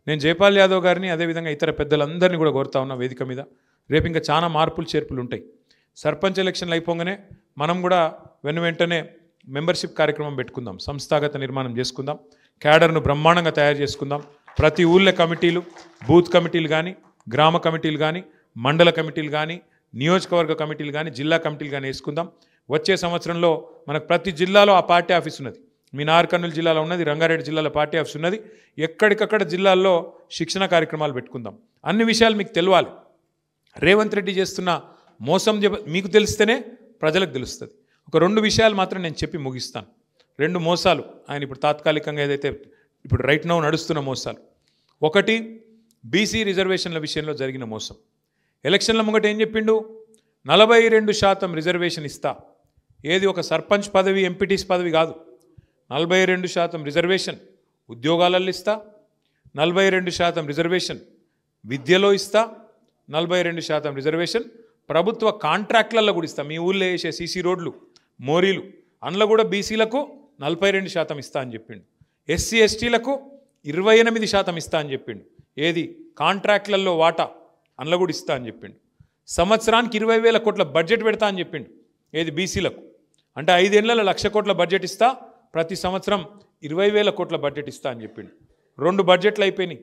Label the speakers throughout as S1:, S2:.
S1: నేను జైపాల్ యాదవ్ గారిని అదేవిధంగా ఇతర పెద్దలందరినీ కూడా కోరుతా ఉన్నా వేదిక మీద. రేపు ఇంకా చాలా మార్పులు చేర్పులు ఉంటాయి. సర్పంచ్ ఎలక్షన్లు అయిపోగానే మనం కూడా వెంటనే మెంబర్షిప్ కార్యక్రమం పెట్టుకుందాం, సంస్థాగత నిర్మాణం చేసుకుందాం, క్యాడర్ను బ్రహ్మాండంగా తయారు చేసుకుందాం. ప్రతి ఊళ్ళో కమిటీలు, బూత్ కమిటీలు కానీ, గ్రామ కమిటీలు కానీ, మండల కమిటీలు కానీ, నియోజకవర్గ కమిటీలు కానీ, జిల్లా కమిటీలు కానీ వేసుకుందాం. వచ్చే సంవత్సరంలో మనకు ప్రతి జిల్లాలో ఆ పార్టీ ఆఫీస్ ఉన్నది. మీ నార్కర్నూలు జిల్లాలో ఉన్నది, రంగారెడ్డి జిల్లాలో పార్టీ ఆఫీస్ ఉన్నది. ఎక్కడికక్కడ జిల్లాల్లో శిక్షణ కార్యక్రమాలు పెట్టుకుందాం. అన్ని విషయాలు మీకు తెలియాలి. రేవంత్ రెడ్డి చేస్తున్న మోసం మీకు తెలిస్తేనే ప్రజలకు తెలుస్తుంది. ఒక 2 విషయాలు మాత్రం నేను చెప్పి ముగిస్తాను. 2 మోసాలు ఆయన ఇప్పుడు తాత్కాలికంగా ఏదైతే ఇప్పుడు రైట్ నౌ నడుస్తున్న మోసాలు. ఒకటి, బీసీ రిజర్వేషన్ల విషయంలో జరిగిన మోసం. ఎలక్షన్ల ముంగట ఏం చెప్పిండు? 42% రిజర్వేషన్ ఇస్తా. ఏది ఒక సర్పంచ్ పదవి, ఎంపీటీస్ పదవి కాదు, 42% రిజర్వేషన్ ఉద్యోగాలలో ఇస్తా, 42% రిజర్వేషన్ విద్యలో ఇస్తా, 42% రిజర్వేషన్ ప్రభుత్వ కాంట్రాక్ట్లలో కూడా ఇస్తా. మీ ఊళ్ళో వేసే సీసీ రోడ్లు, మోరీలు అందులో కూడా బీసీలకు 42% ఇస్తా అని చెప్పిండు. ఎస్సీ ఎస్టీలకు 28% ఇస్తా అని చెప్పిండు. ఏది కాంట్రాక్ట్లలో వాటా అందులో కూడా ఇస్తా అని చెప్పిండు. సంవత్సరానికి 20,000 కోట్ల బడ్జెట్ పెడతా అని చెప్పిండు. ఏది బీసీలకు అంటే 5 ఏళ్లలో 1,00,000 కోట్ల బడ్జెట్ ఇస్తా, ప్రతి సంవత్సరం 20,000 కోట్ల బడ్జెట్ ఇస్తా అని చెప్పిండు. 2 బడ్జెట్లు అయిపోయినాయి.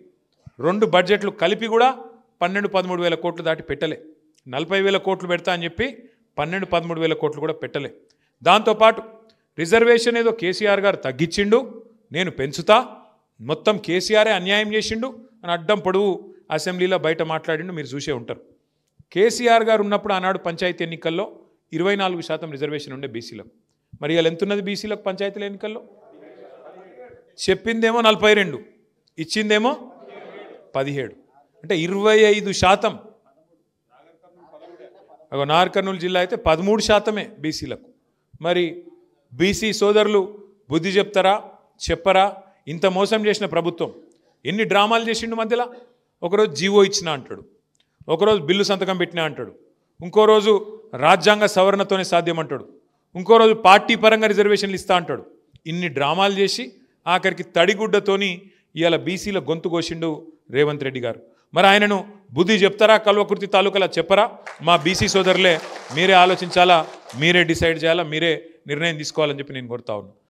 S1: 2 బడ్జెట్లు కలిపి కూడా 12-13 కోట్లు దాటి పెట్టలే. 40,000 కోట్లు పెడతా అని చెప్పి 12-13 కోట్లు కూడా పెట్టలే. దాంతోపాటు రిజర్వేషన్ ఏదో కేసీఆర్ గారు తగ్గించిండు, నేను పెంచుతా, మొత్తం కేసీఆరే అన్యాయం చేసిండు అని అడ్డం పొడువు అసెంబ్లీలో బయట మాట్లాడిండు. మీరు చూసే ఉంటారు. కేసీఆర్ గారు ఉన్నప్పుడు ఆనాడు పంచాయతీ ఎన్నికల్లో 24% రిజర్వేషన్ ఉండే బీసీలకు. మరి ఇలా ఎంత ఉన్నది బీసీలకు పంచాయతీల ఎన్నికల్లో? చెప్పిందేమో 42, ఇచ్చిందేమో 17, అంటే 25%. నార్కర్నూలు జిల్లా అయితే 13% బీసీలకు. మరి బీసీ సోదరులు బుద్ధి చెప్తారా, చెప్పరా? ఇంత మోసం చేసిన ప్రభుత్వం ఎన్ని డ్రామాలు చేసిండు మధ్యలో. ఒకరోజు జీవో ఇచ్చినా అంటాడు, ఒకరోజు బిల్లు సంతకం పెట్టినా అంటాడు, ఇంకో రోజు రాజ్యాంగ సవరణతోనే సాధ్యం అంటాడు, ఇంకో రోజు పార్టీ పరంగా రిజర్వేషన్లు ఇస్తా అంటాడు. ఇన్ని డ్రామాలు చేసి ఆఖరికి తడిగుడ్డతోని ఇవాళ బీసీల గొంతు కోసిండు రేవంత్ రెడ్డి గారు. మరి ఆయనను బుద్ధి చెప్తారా? కల్వకుర్తి తాలూకాలా చెప్పరా? మా బీసీ సోదరులే మీరే ఆలోచించాలా, మీరే డిసైడ్ చేయాలా, మీరే నిర్ణయం తీసుకోవాలని చెప్పి నేను కోరుతా ఉన్నాను.